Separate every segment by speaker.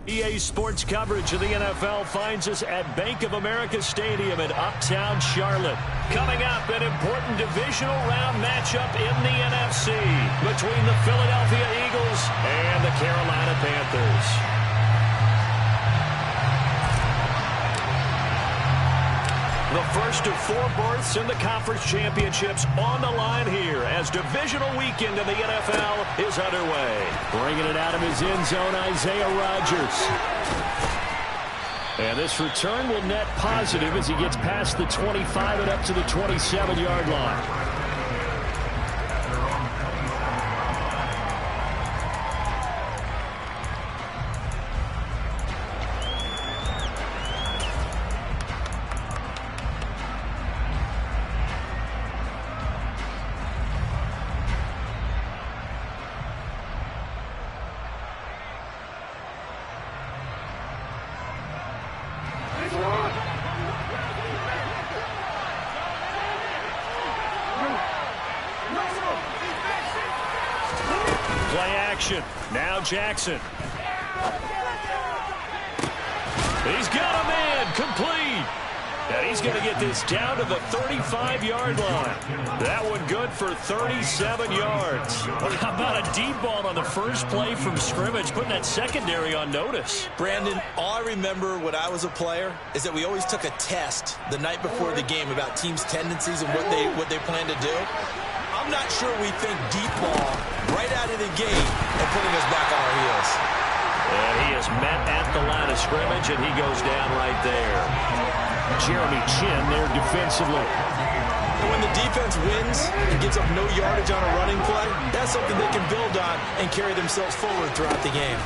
Speaker 1: EA Sports coverage of the NFL finds us at Bank of America Stadium in Uptown Charlotte. Coming up, an important divisional round matchup in the NFC between the Philadelphia Eagles and the Carolina Panthers. The first of 4 berths in the conference championships on the line here as divisional weekend in the NFL is underway. Bringing it out of his end zone, Isaiah Rodgers. And this return will net positive as he gets past the 25 and up to the 27-yard line. Play action. Now Jackson. He's got a man. Complete. And he's going to get this down to the 35-yard line. That one good for 37 yards. How about a deep ball on the first play from scrimmage, putting that secondary on notice?
Speaker 2: Brandon, all I remember when I was a player is that we always took a test the night before the game about teams' tendencies and what they plan to do. I'm not sure we think deep ball right out of the gate and putting us back on our heels.
Speaker 1: And he is met at the line of scrimmage, and he goes down right there. Jeremy Chinn there defensively.
Speaker 2: When the defense wins and gives up no yardage on a running play, that's something they can build on and carry themselves forward throughout the game.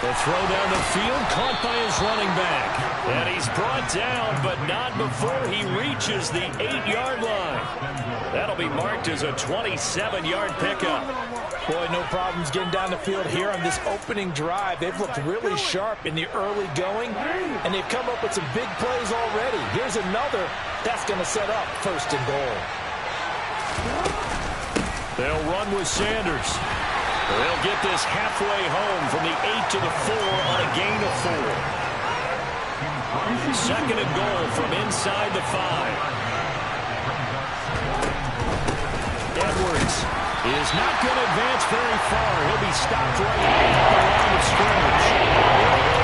Speaker 1: The throw down the field, caught by his running back. And he's brought down, but not before he reaches the 8-yard line. That'll be marked as a 27-yard pickup.
Speaker 3: Boy, no problems getting down the field here on this opening drive. They've looked really sharp in the early going, and they've come up with some big plays already. Here's another that's going to set up first and goal.
Speaker 1: They'll run with Sanders. They'll get this halfway home from the 8 to the 4 on a gain of 4. Second and goal from inside the 5. Edwards is not going to advance very far. He'll be stopped right at the line of scrimmage.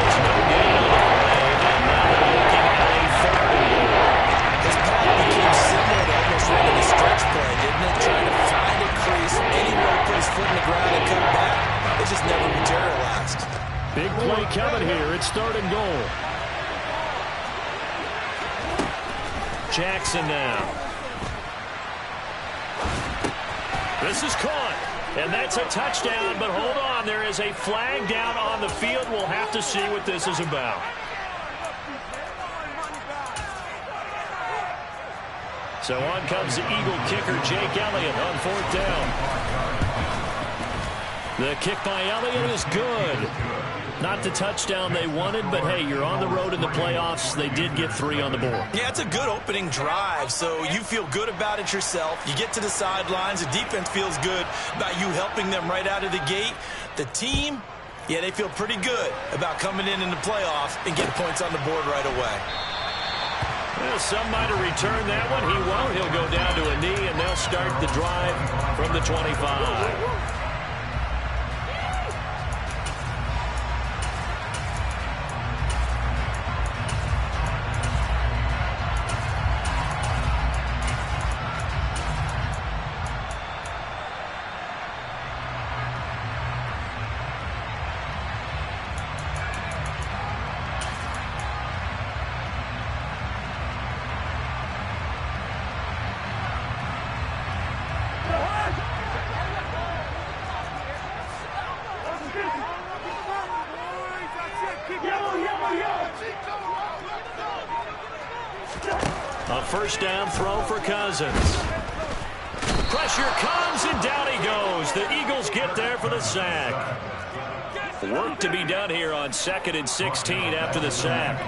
Speaker 1: There's no gain on the play, and now they're looking at a 3rd and goal.
Speaker 2: This play became similar to almost running a stretch play, didn't it? Trying to find a crease, anywhere to put his foot in the ground and come back. It just never materialized.
Speaker 1: Big play coming here. It's 3rd and goal. Jackson now. This is caught, and that's a touchdown, but hold on. There is a flag down on the field. We'll have to see what this is about. So on comes the Eagle kicker, Jake Elliott, on 4th down. The kick by Elliott is good. Not the touchdown they wanted, but hey, you're on the road in the playoffs. They did get 3 on the board.
Speaker 2: Yeah, it's a good opening drive, so you feel good about it yourself. You get to the sidelines. The defense feels good about you helping them right out of the gate. The team, yeah, they feel pretty good about coming in the playoffs and getting points on the board right away.
Speaker 1: Well, some might have returned that one. He won't. He'll go down to a knee, and they'll start the drive from the 25. A first down throw for Cousins. Pressure comes, and down he goes. The Eagles get there for the sack. Work to be done here on 2nd and 16 after the sack.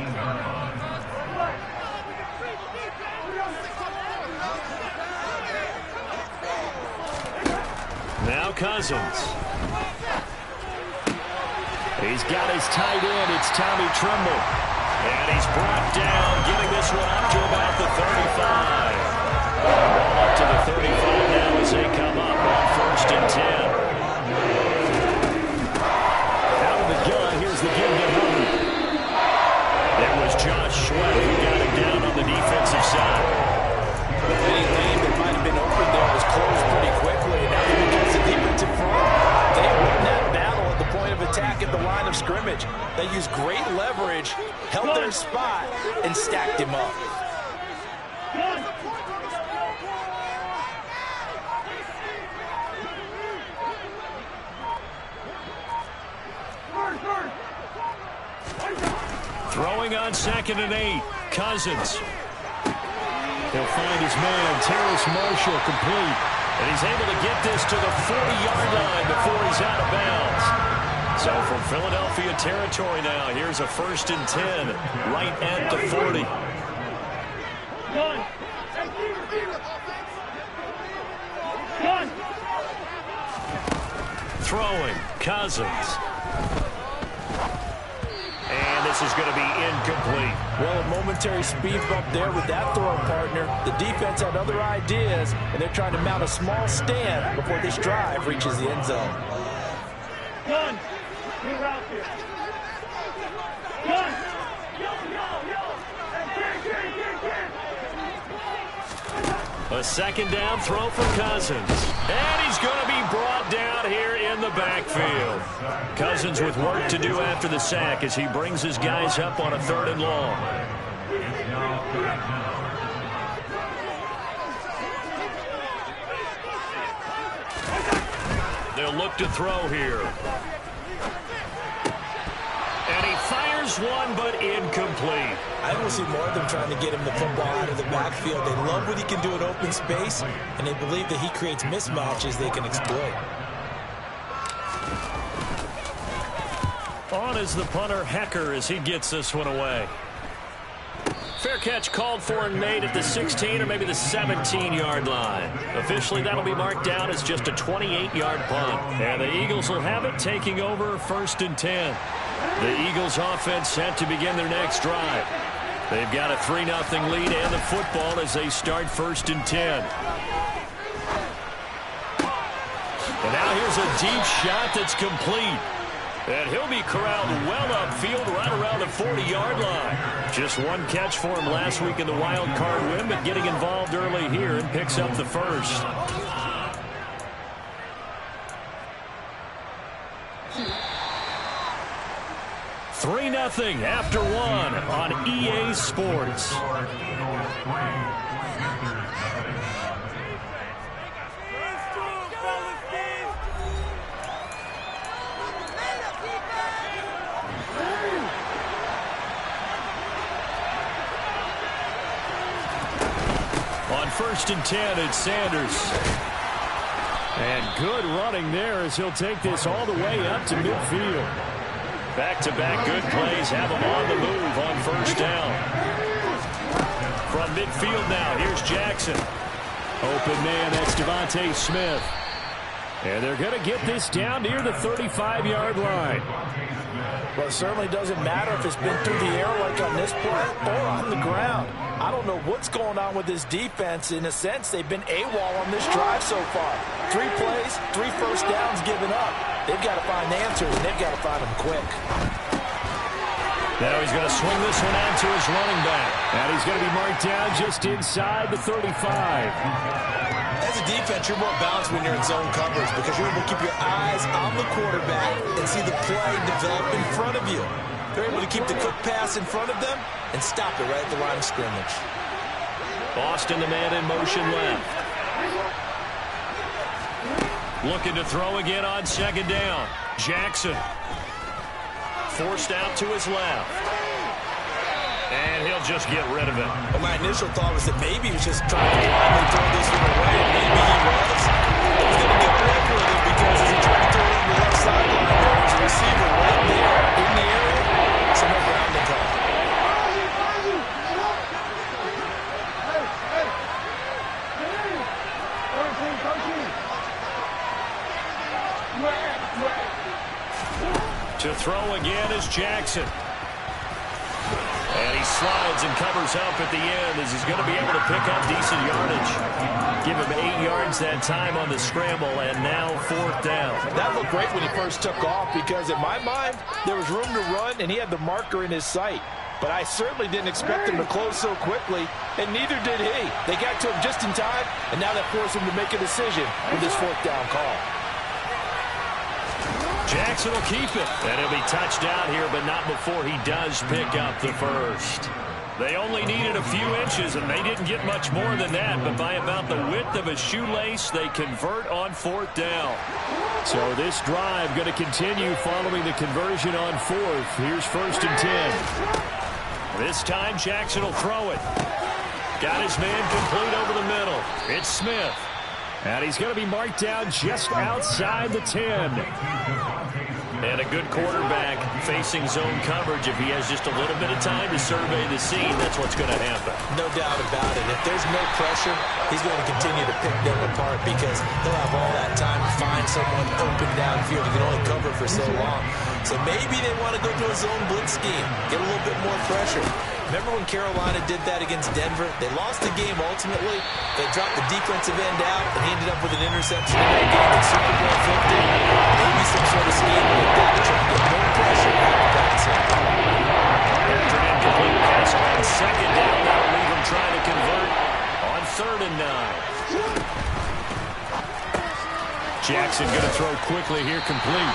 Speaker 1: Now Cousins. He's got his tight end. It's Tommy Tremble. And he's brought down, getting this one up to about the 35. Ball up to the 35 now as they come up on 1st and 10. Out of the gun, here's the give to Hubbard. It was Josh Sweat who got him down on the defensive side.
Speaker 3: Any lane that might have been open there was closed pretty quickly. And that's because the defensive front, they won that battle at the point of attack at the line of scrimmage. They used great leverage, held their spot, and stacked him up.
Speaker 1: Throwing on 2nd and 8. Cousins. He'll find his man, Terrace Marshall, complete. And he's able to get this to the 40-yard line before he's out of bounds. So from Philadelphia territory now, here's a 1st and 10, right at the 40. Throwing, Cousins. And this is going to be incomplete.
Speaker 3: Well, a momentary speed bump there with that throw, partner. The defense had other ideas, and they're trying to mount a small stand before this drive reaches the end zone.
Speaker 1: A 2nd down throw for Cousins. And he's going to be brought down here in the backfield. Cousins with work to do after the sack as he brings his guys up on a 3rd and long. They'll look to throw here. And he fires one, but incomplete.
Speaker 3: I don't see more of them trying to get him the football out of the backfield. They love what he can do in open space, and they believe that he creates mismatches they can exploit.
Speaker 1: On is the punter, Hecker, as he gets this one away. Fair catch called for and made at the 16 or maybe the 17-yard line. Officially, that'll be marked down as just a 28-yard punt. And the Eagles will have it, taking over 1st and 10. The Eagles offense set to begin their next drive. They've got a 3-0 lead and the football as they start 1st and 10. And now here's a deep shot that's complete. And he'll be corralled well upfield right around the 40-yard line. Just one catch for him last week in the wild card win, but getting involved early here and picks up the first. Three 0 after one on EA Sports. On 1st and 10, it's Sanders. And good running there as he'll take this all the way up to midfield. Back-to-back good plays have him on the move on 1st down. From midfield now, here's Jackson. Open man, that's Devontae Smith. And they're going to get this down near the 35-yard line.
Speaker 3: Well, it certainly doesn't matter if it's been through the air like on this play or on the ground. I don't know what's going on with this defense. In a sense, they've been AWOL on this drive so far. 3 plays, 3 first downs given up. They've got to find answers, and they've got to find them quick.
Speaker 1: Now he's going to swing this one out to his running back. And he's going to be marked down just inside the 35.
Speaker 2: As a defense, you're more balanced when you're in zone coverage because you're able to keep your eyes on the quarterback and see the play develop in front of you. They're able to keep the quick pass in front of them and stop it right at the line of scrimmage.
Speaker 1: Boston, the man in motion left. Looking to throw again on 2nd down. Jackson. Forced out to his left. And he'll just get rid of it.
Speaker 2: Well, my initial thought was that maybe he was just trying to blindly throw this one away, and maybe he was. He was going to get away with it because as he tried to throw it on the left sideline, there was a receiver right there in the area. So no ground to call.
Speaker 1: To throw again is Jackson. And he slides and covers up at the end as he's going to be able to pick up decent yardage. Give him 8 yards that time on the scramble, and now 4th down.
Speaker 3: That looked great when he first took off because in my mind, there was room to run, and he had the marker in his sight. But I certainly didn't expect him to close so quickly, and neither did he. They got to him just in time, and now that forced him to make a decision with this 4th down call.
Speaker 1: Jackson will keep it. And he'll be touched out here, but not before he does pick up the first. They only needed a few inches, and they didn't get much more than that. But by about the width of a shoelace, they convert on 4th down. So this drive going to continue following the conversion on 4th. Here's 1st and 10. This time, Jackson will throw it. Got his man complete over the middle. It's Smith. And he's going to be marked down just outside the 10. And a good quarterback facing zone coverage. If he has just a little bit of time to survey the scene, that's what's going to happen.
Speaker 2: No doubt about it. If there's no pressure, he's going to continue to pick them apart because he'll have all that time to find someone open downfield. He can only cover for so long. So maybe they want to go to a zone blitz scheme, get a little bit more pressure. Remember when Carolina did that against Denver? They lost the game ultimately. They dropped the defensive end out, and he ended up with an interception in that game in Super Bowl 50. Maybe some sort of scheme like that to try to get more pressure out of the passing.
Speaker 1: After an incomplete pass on 2nd down, that'll leave him trying to convert on 3rd and 9. Jackson going to throw quickly here, complete.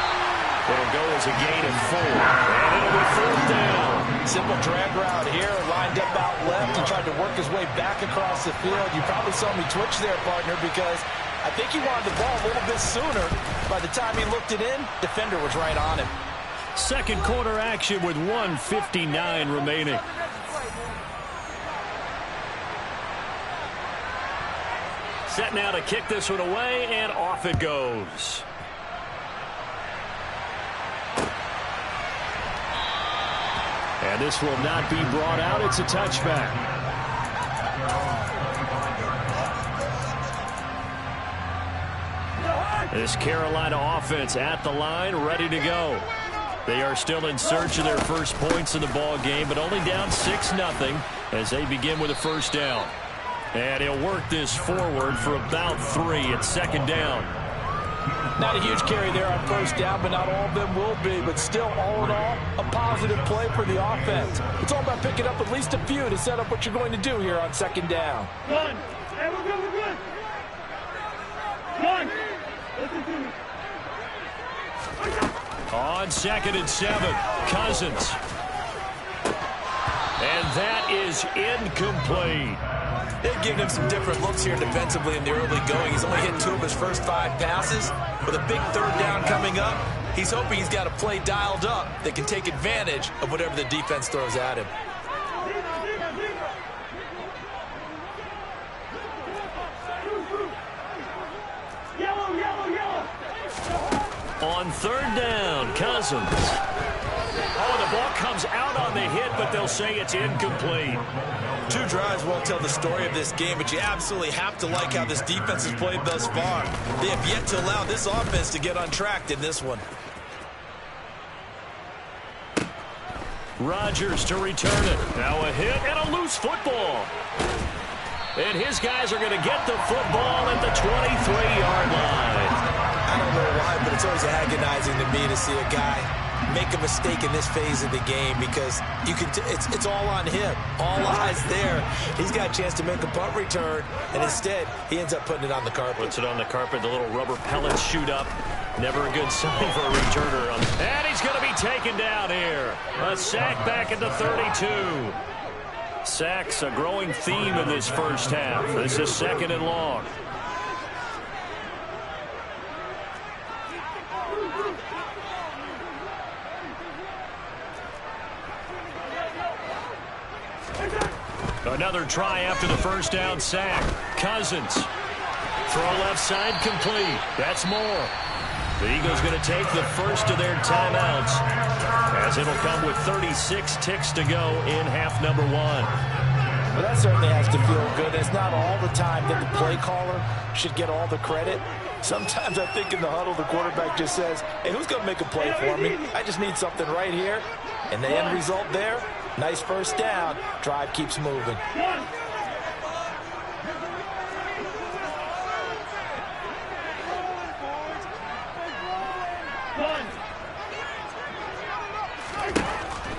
Speaker 1: It'll go as a gain of 4, and it'll be 4th down.
Speaker 3: Simple drag route here, lined up out left and tried to work his way back across the field. You probably saw me twitch there, partner, because I think he wanted the ball a little bit sooner. By the time he looked it in, defender was right on him.
Speaker 1: Second quarter action with 1:59 remaining. Set now to kick this one away, and off it goes. And this will not be brought out. It's a touchback. This Carolina offense at the line, ready to go. They are still in search of their first points in the ball game, but only down 6-0 as they begin with a 1st down. And he'll work this forward for about 3 at 2nd down.
Speaker 3: Not a huge carry there on 1st down, but not all of them will be. But still, all in all, a positive play for the offense. It's all about picking up at least a few to set up what you're going to do here on 2nd down.
Speaker 4: One. Hey, we're good, we're good. One. Listen to me.
Speaker 1: On 2nd and 7, Cousins. And that is incomplete.
Speaker 2: They've given him some different looks here defensively in the early going. He's only hit 2 of his first 5 passes. With a big 3rd down coming up, he's hoping he's got a play dialed up that can take advantage of whatever the defense throws at him.
Speaker 4: Yellow, yellow, yellow.
Speaker 1: On 3rd down, Cousins. Oh, the ball comes out on the hit, but they'll say it's incomplete.
Speaker 2: 2 drives won't tell the story of this game, but you absolutely have to like how this defense has played thus far. They have yet to allow this offense to get untracked in this one.
Speaker 1: Rodgers to return it. Now a hit and a loose football. And his guys are going to get the football at the 23-yard line.
Speaker 2: I don't know why, but it's always agonizing to me to see a guy make a mistake in this phase of the game because you can it's all on him. All eyes there. He's got a chance to make a punt return, and instead he ends up putting it on the carpet.
Speaker 1: Puts it on the carpet. The little rubber pellets shoot up. Never a good sign for a returner. And he's going to be taken down here. A sack back at the 32. Sacks a growing theme in this first half. This is 2nd and long. Another try after the first down sack. Cousins. Throw left side complete. That's more. The Eagles going to take the first of their timeouts as it'll come with 36 ticks to go in half number 1.
Speaker 3: Well, that certainly has to feel good. It's not all the time that the play caller should get all the credit. Sometimes I think in the huddle, the quarterback just says, hey, who's going to make a play for me? I just need something right here. And the end result there, nice first down. Drive keeps moving.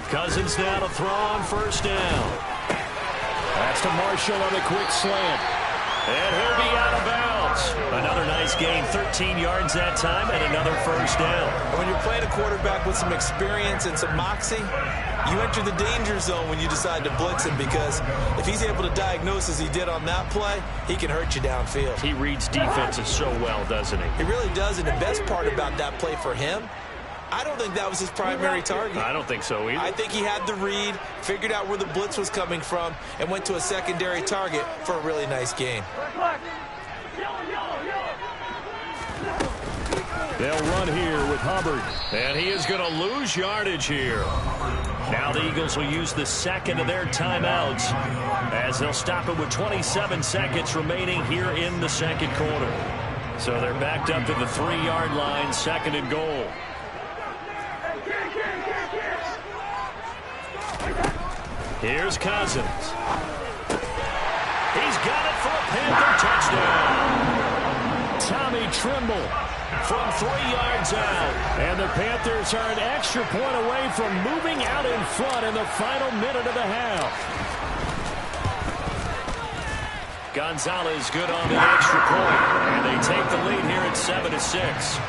Speaker 1: Cousins now to throw on first down. That's to Marshall on the quick slant. And he'll be out of bounds. Another nice gain, 13 yards that time, and another first down.
Speaker 2: When you're playing a quarterback with some experience and some moxie, you enter the danger zone when you decide to blitz him, because if he's able to diagnose as he did on that play, he can hurt you downfield.
Speaker 1: He reads defenses so well, doesn't he?
Speaker 2: He really does, and the best part about that play for him, I don't think that was his primary target.
Speaker 1: I don't think so either.
Speaker 2: I think he had the read, figured out where the blitz was coming from, and went to a secondary target for a really nice gain.
Speaker 1: They'll run here with Hubbard, and he is going to lose yardage here. Now the Eagles will use the second of their timeouts as they'll stop it with 27 seconds remaining here in the second quarter. So they're backed up to the 3-yard line, second and goal. Here's Cousins. He's got it for a Panther touchdown. Tommy Tremble from 3 yards out. And the Panthers are an extra point away from moving out in front in the final minute of the half. Gonzalez good on the extra point. And they take the lead here at 7-6.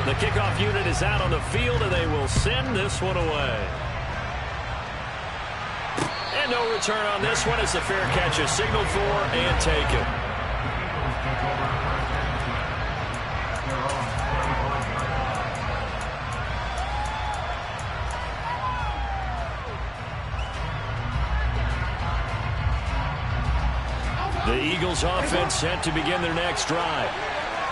Speaker 1: The kickoff unit is out on the field, and they will send this one away. And no return on this one as the fair catch is signaled for and taken. The Eagles offense set to begin their next drive.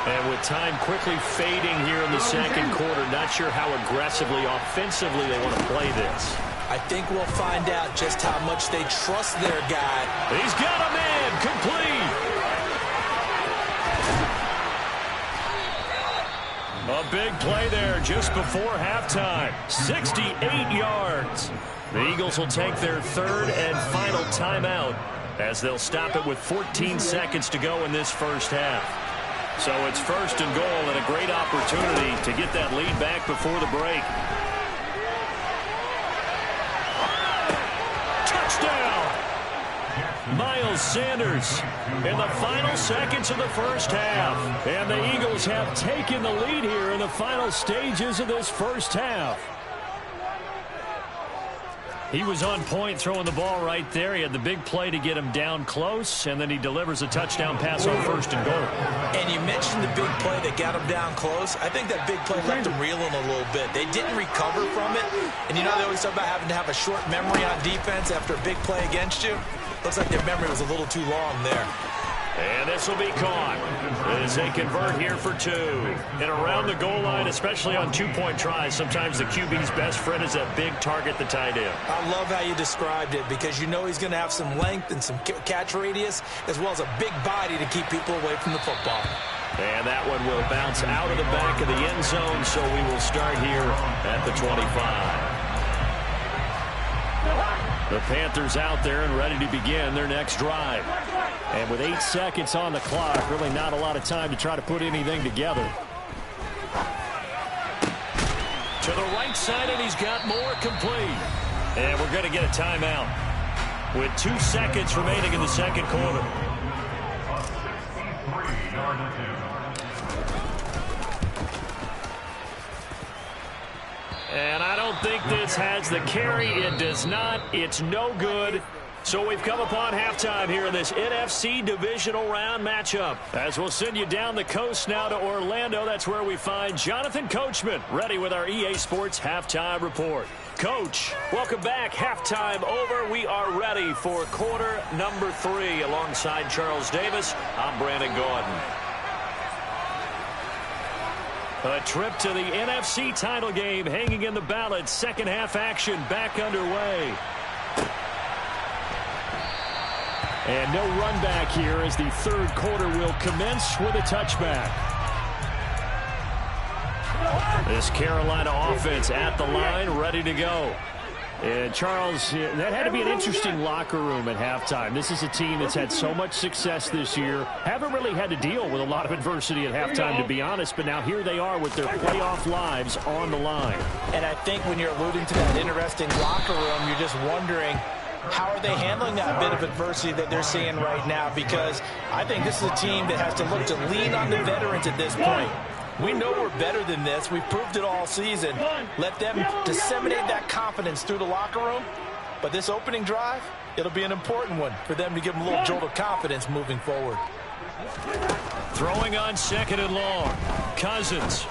Speaker 1: And with time quickly fading here in the second quarter, not sure how aggressively, offensively they want to play this.
Speaker 2: I think we'll find out just how much they trust their guy.
Speaker 1: He's got a man complete. A big play there just before halftime. 68 yards. The Eagles will take their third and final timeout as they'll stop it with 14 seconds to go in this first half. So it's first and goal and a great opportunity to get that lead back before the break. Touchdown! Miles Sanders in the final seconds of the first half. And the Eagles have taken the lead here in the final stages of this first half. He was on point throwing the ball right there. He had the big play to get him down close, and then he delivers a touchdown pass on first and goal.
Speaker 2: And you mentioned the big play that got him down close. I think that big play left him reeling a little bit. They didn't recover from it. And you know they always talk about having to have a short memory on defense after a big play against you. Looks like their memory was a little too long there.
Speaker 1: And this will be caught as they convert here for 2. And around the goal line, especially on two-point tries, sometimes the QB's best friend is that big target, the tight end.
Speaker 2: I love how you described it, because you know he's going to have some length and some catch radius, as well as a big body to keep people away from the football.
Speaker 1: And that one will bounce out of the back of the end zone, so we will start here at the 25. The Panthers out there and ready to begin their next drive. And with 8 seconds on the clock, really not a lot of time to try to put anything together. To the right side, and he's got more complete. And we're going to get a timeout with 2 seconds remaining in the second quarter. And I don't think this has the carry. It does not. It's no good. So we've come upon halftime here in this NFC divisional round matchup. As we'll send you down the coast now to Orlando. That's where we find Jonathan Coachman ready with our EA Sports halftime report. Coach, welcome back. Halftime over. We are ready for quarter number 3 alongside Charles Davis. I'm Brandon Gaudin. A trip to the NFC title game hanging in the balance. Second half action back underway. And no run back here as the third quarter will commence with a touchback. This Carolina offense at the line, ready to go. And Charles, that had to be an interesting locker room at halftime. This is a team that's had so much success this year. Haven't really had to deal with a lot of adversity at halftime, to be honest. But now here they are with their playoff lives on the line.
Speaker 3: And I think when you're alluding to that interesting locker room, you're just wondering, how are they handling that bit of adversity that they're seeing right now? Because I think this is a team that has to look to lean on the veterans at this point. We know we're better than this. We've proved it all season. Let them disseminate that confidence through the locker room. But this opening drive, it'll be an important one for them to give them a little jolt of confidence moving forward.
Speaker 1: Throwing on second and long. Cousins.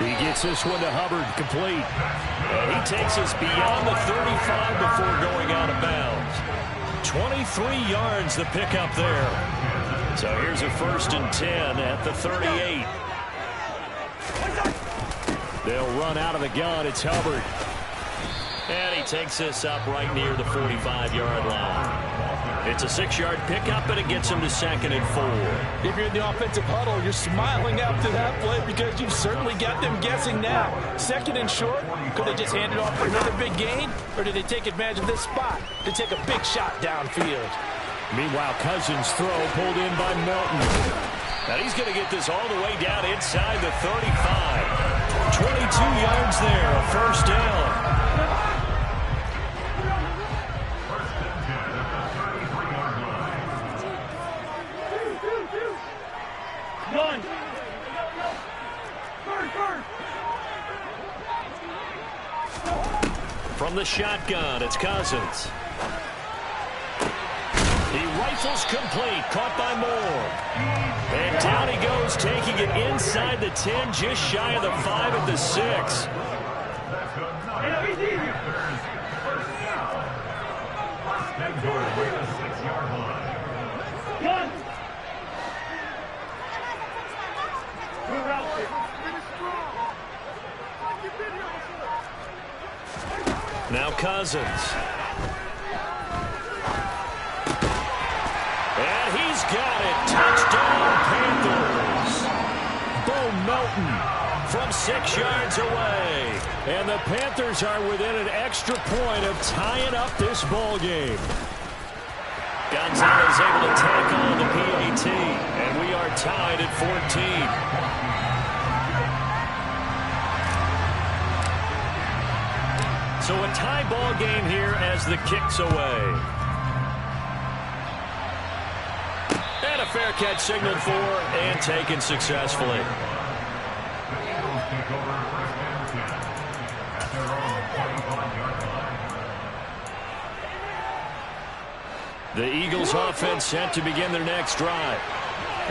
Speaker 1: He gets this one to Hubbard, complete. And he takes us beyond the 35 before going out of bounds. 23 yards the pickup there. So here's a 1st and 10 at the 38. They'll run out of the gun. It's Hubbard. And he takes this up right near the 45-yard line. It's a 6-yard pickup, but it gets him to 2nd and 4.
Speaker 3: If you're in the offensive huddle, you're smiling after that play because you've certainly got them guessing now. 2nd and short, could they just hand it off for another big gain? Or did they take advantage of this spot to take a big shot downfield?
Speaker 1: Meanwhile, Cousins' throw pulled in by Melton. And he's going to get this all the way down inside the 35. 22 yards there, a 1st down. From the shotgun, it's Cousins. He rifles complete, caught by Moore. And down he goes, taking it inside the 10, just shy of the 5 at the 6. Now Cousins. And he's got it. Touchdown, Panthers. Bo Melton from 6 yards away. And the Panthers are within an extra point of tying up this ball game. Gonzalez able to tackle the PAT. And we are tied at 14. So a tie ball game here as the kick's away. And a fair catch signaled for and taken successfully. The Eagles offense set to begin their next drive.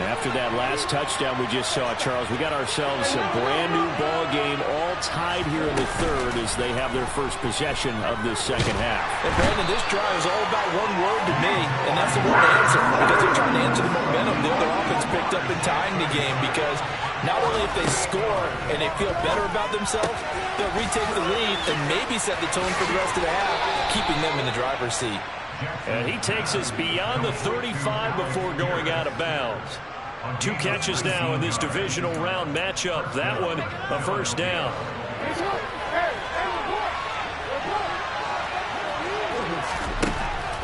Speaker 1: After that last touchdown we just saw, Charles, we got ourselves a brand new ball game, all tied here in the third as they have their first possession of this second half.
Speaker 3: And Brandon, this drive is all about one word to me, and that's the word answer. Because they're trying to answer the momentum the other offense picked up in tying the game. Because not only if they score and they feel better about themselves, they'll retake the lead and maybe set the tone for the rest of the half, keeping them in the driver's seat.
Speaker 1: And he takes us beyond the 35 before going out of bounds. 2 catches now in this divisional round matchup. That one, a first down.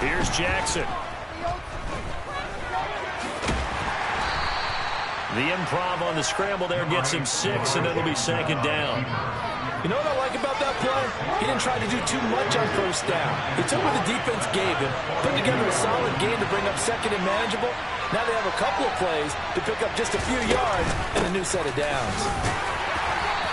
Speaker 1: Here's Jackson. The improv on the scramble there gets him 6, and it'll be second down.
Speaker 3: You know what I like about that play? He didn't try to do too much on first down. He took what the defense gave him, put together a solid game to bring up second and manageable. Now they have a couple of plays to pick up just a few yards and a new set of downs.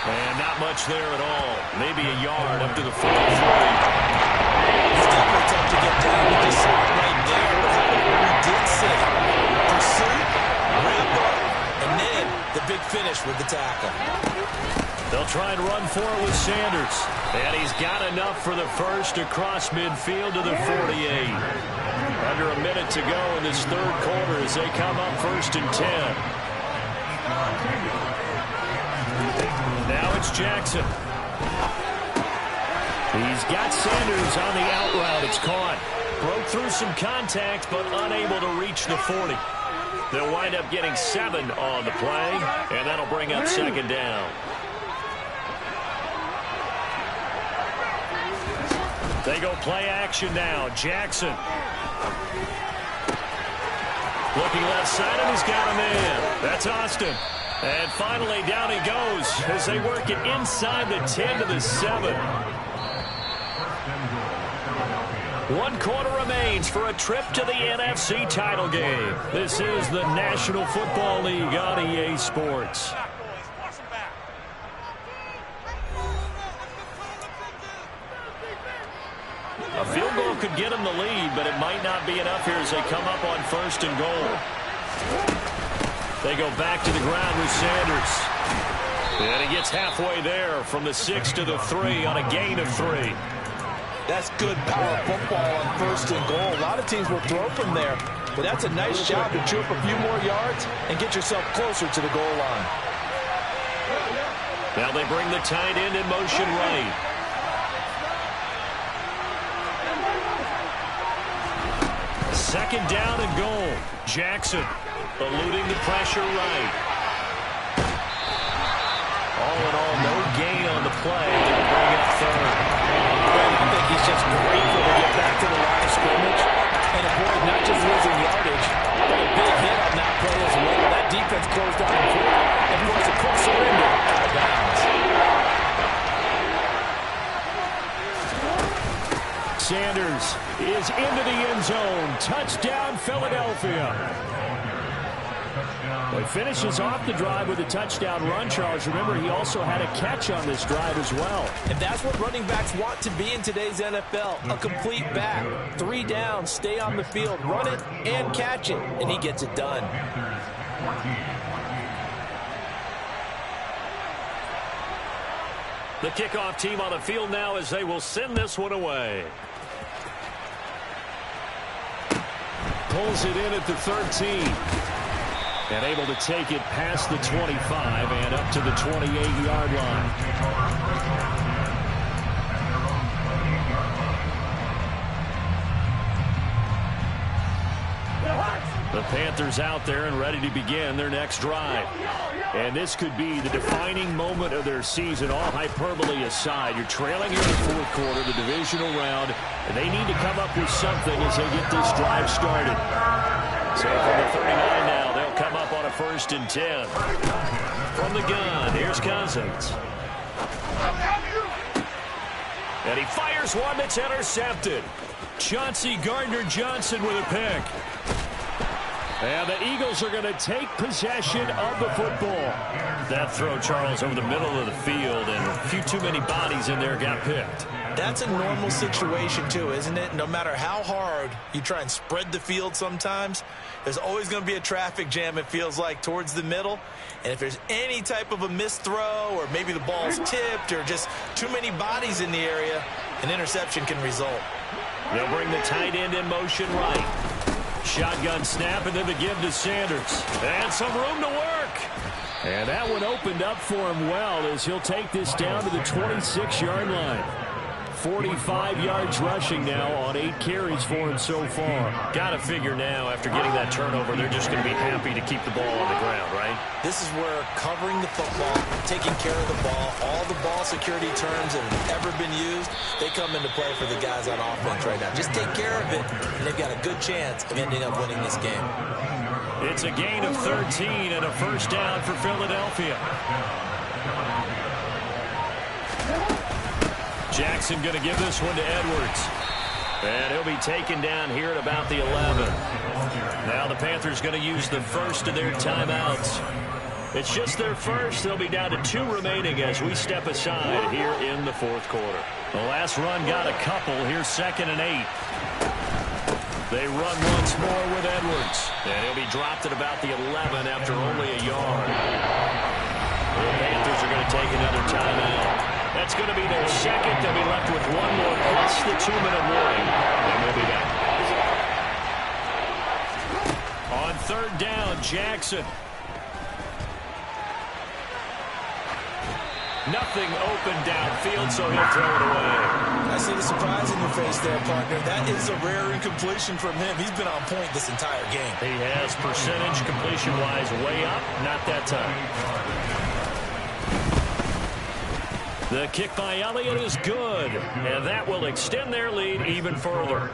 Speaker 1: And not much there at all. Maybe a yard up to the 43.
Speaker 2: It's definitely tough to get down with this right there. But however, we did say pursuit, wrap up, and then the big finish with the tackle.
Speaker 1: They'll try and run for it with Sanders. And he's got enough for the first across midfield to the 48. Under a minute to go in this third quarter as they come up 1st and 10. Now it's Jackson. He's got Sanders on the out route. It's caught. Broke through some contact, but unable to reach the 40. They'll wind up getting 7 on the play, and that'll bring up second down. They go play action now. Jackson. Looking left side, and he's got him in. That's Austin. And finally, down he goes as they work it inside the 10 to the 7. 1 quarter remains for a trip to the NFC title game. This is the National Football League on EA Sports. A field goal could get them the lead, but it might not be enough here as they come up on 1st and goal. They go back to the ground with Sanders. And he gets halfway there from the 6 to the 3 on a gain of 3.
Speaker 3: That's good power football on 1st and goal. A lot of teams will throw from there, but that's a nice job to chew up a few more yards and get yourself closer to the goal line.
Speaker 1: Now they bring the tight end in motion right. Second down and goal. Jackson eluding the pressure right. All in all, no gain on the play. They'll bring up 3rd.
Speaker 3: I think he's just grateful to get back to the line of scrimmage and avoid not just losing yardage, but a big hit on that play as well. That defense closed down the field and forced a quick surrender out of bounds.
Speaker 1: Sanders is into the end zone. Touchdown, Philadelphia. Well, he finishes off the drive with a touchdown run, Charles. Remember, he also had a catch on this drive as well.
Speaker 3: And that's what running backs want to be in today's NFL. A complete back. 3 downs, stay on the field, run it, and catch it. And he gets it done.
Speaker 1: The kickoff team on the field now as they will send this one away. Pulls it in at the 13. And able to take it past the 25 and up to the 28-yard line. The Panthers out there and ready to begin their next drive. And this could be the defining moment of their season, all hyperbole aside. You're trailing here in the 4th quarter, the divisional round, and they need to come up with something as they get this drive started. So from the 39 now, they'll come up on a 1st and 10. From the gun, here's Cousins. And he fires one that's intercepted. Chauncey Gardner-Johnson with a pick. And the Eagles are going to take possession of the football. That throw, Charles, over the middle of the field, and a few too many bodies in there got picked.
Speaker 2: That's a normal situation, too, isn't it? No matter how hard you try and spread the field sometimes, there's always going to be a traffic jam, it feels like, towards the middle. And if there's any type of a missed throw or maybe the ball's tipped or just too many bodies in the area, an interception can result.
Speaker 1: They'll bring the tight end in motion right. Shotgun snap, and then the give to Sanders. And some room to work. And that one opened up for him well as he'll take this down to the 26-yard line. 45 yards rushing now on 8 carries for him so far. Got to figure now, after getting that turnover, they're just going to be happy to keep the ball on the ground, right?
Speaker 2: This is where covering the football, taking care of the ball, all the ball security terms that have ever been used, they come into play for the guys on offense right now. Just take care of it, and they've got a good chance of ending up winning this game.
Speaker 1: It's a gain of 13 and a 1st down for Philadelphia. Jackson going to give this one to Edwards. And he'll be taken down here at about the 11. Now the Panthers going to use the first of their timeouts. It's just their first. They'll be down to 2 remaining as we step aside here in the 4th quarter. The last run got a couple. Here's 2nd and 8. They run once more with Edwards. And he'll be dropped at about the 11 after only a yard. The Panthers are going to take another timeout. That's going to be their second. They'll be left with 1 more plus the 2-minute warning. And we'll be back. On 3rd down, Jackson. Nothing open downfield, so he'll throw it away.
Speaker 2: I see the surprise in your face there, partner. That is a rare incompletion from him. He's been on point this entire game.
Speaker 1: He has percentage completion-wise way up, not that time. The kick by Elliott is good, and that will extend their lead even further.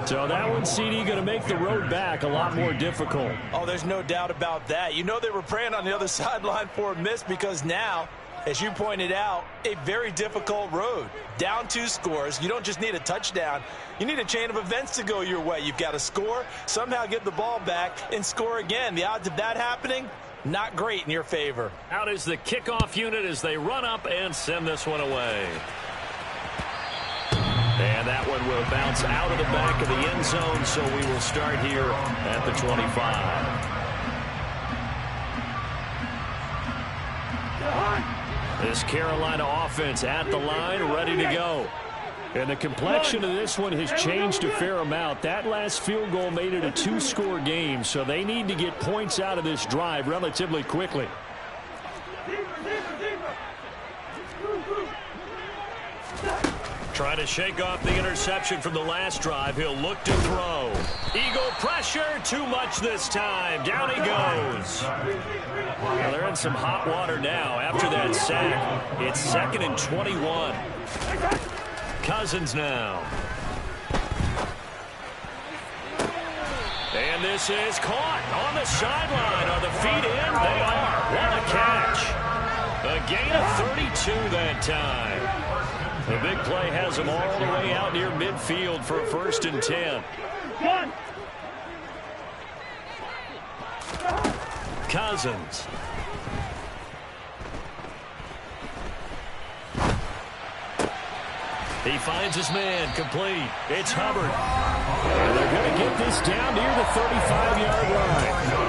Speaker 1: So that one, CD, going to make the road back a lot more difficult.
Speaker 2: Oh, there's no doubt about that. You know they were praying on the other sideline for a miss because now, as you pointed out, a very difficult road. Down 2 scores. You don't just need a touchdown. You need a chain of events to go your way. You've got to score, somehow get the ball back, and score again. The odds of that happening, not great in your favor.
Speaker 1: Out is the kickoff unit as they run up and send this one away. And that one will bounce out of the back of the end zone, so we will start here at the 25. This Carolina offense at the line, ready to go. And the complexion of this one has changed a fair amount. That last field goal made it a 2-score game, so they need to get points out of this drive relatively quickly. Trying to shake off the interception from the last drive. He'll look to throw. Eagle pressure, too much this time. Down he goes. Well, they're in some hot water now after that sack. It's 2nd and 21. Cousins now. And this is caught on the sideline. Are the feet in? They are. What a catch. A gain of 32 that time. The big play has them all the way out near midfield for a 1st and 10. Cousins. He finds his man, complete. It's Hubbard. And they're going to get this down near the 35-yard line.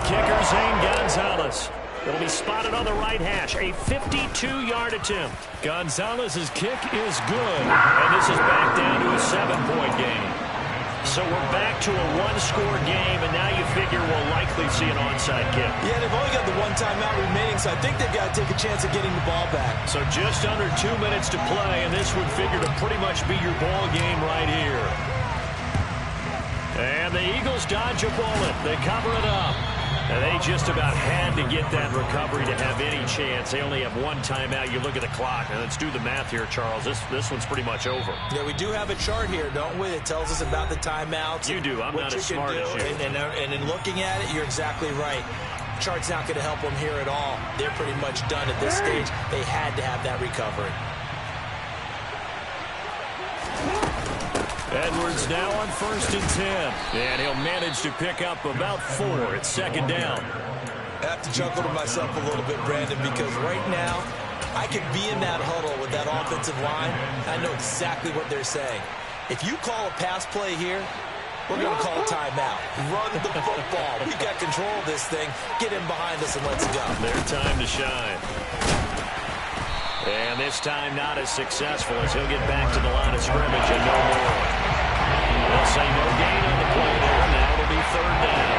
Speaker 1: Kicker Zane Gonzalez. It'll be spotted on the right hash. A 52-yard attempt. Gonzalez's kick is good. And this is back down to a 7-point game. So we're back to a 1-score game, and now you figure we'll likely see an onside kick.
Speaker 2: Yeah, they've only got the 1 timeout remaining, so I think they've got to take a chance at getting the ball back.
Speaker 1: So just under 2 minutes to play, and this would figure to pretty much be your ball game right here. And the Eagles dodge a bullet. They cover it up. And they just about had to get that recovery to have any chance. They only have 1 timeout. You look at the clock. And let's do the math here, Charles. This one's pretty much over.
Speaker 2: Yeah, we do have a chart here, don't we? It tells us about the timeouts.
Speaker 1: You do. I'm not as smart as you.
Speaker 2: And in looking at it, you're exactly right. Chart's not going to help them here at all. They're pretty much done at this stage. They had to have that recovery.
Speaker 1: Edwards now on 1st and 10. And he'll manage to pick up about 4. It's 2nd down.
Speaker 2: I have to chuckle to myself a little bit, Brandon, because right now I could be in that huddle with that offensive line. I know exactly what they're saying. If you call a pass play here, we're going to call a timeout. Run the football. We got control of this thing. Get in behind us and let's go.
Speaker 1: Their time to shine. And this time not as successful as he'll get back to the line of scrimmage and no more. They'll say no gain on the play there. Now it'll be 3rd down.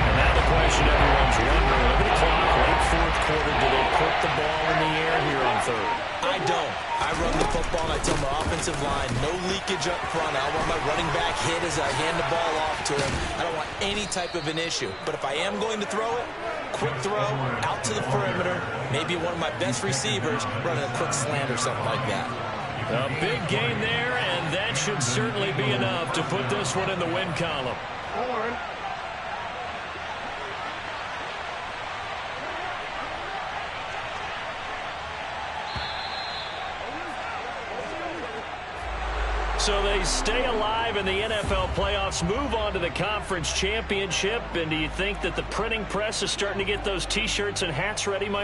Speaker 1: And now the question everyone's wondering, look at the clock, late 4th quarter, do they put the ball in the air here on 3rd?
Speaker 2: I don't. I run the football and I tell my offensive line, no leakage up front. I want my running back hit as I hand the ball off to him. I don't want any type of an issue. But if I am going to throw it, quick throw, out to the perimeter, maybe one of my best receivers running a quick slant or something like that.
Speaker 1: A big gain there, and that should certainly be enough to put this one in the win column. So they stay alive in the NFL playoffs, move on to the conference championship. And do you think that the printing press is starting to get those T-shirts and hats ready, my friend?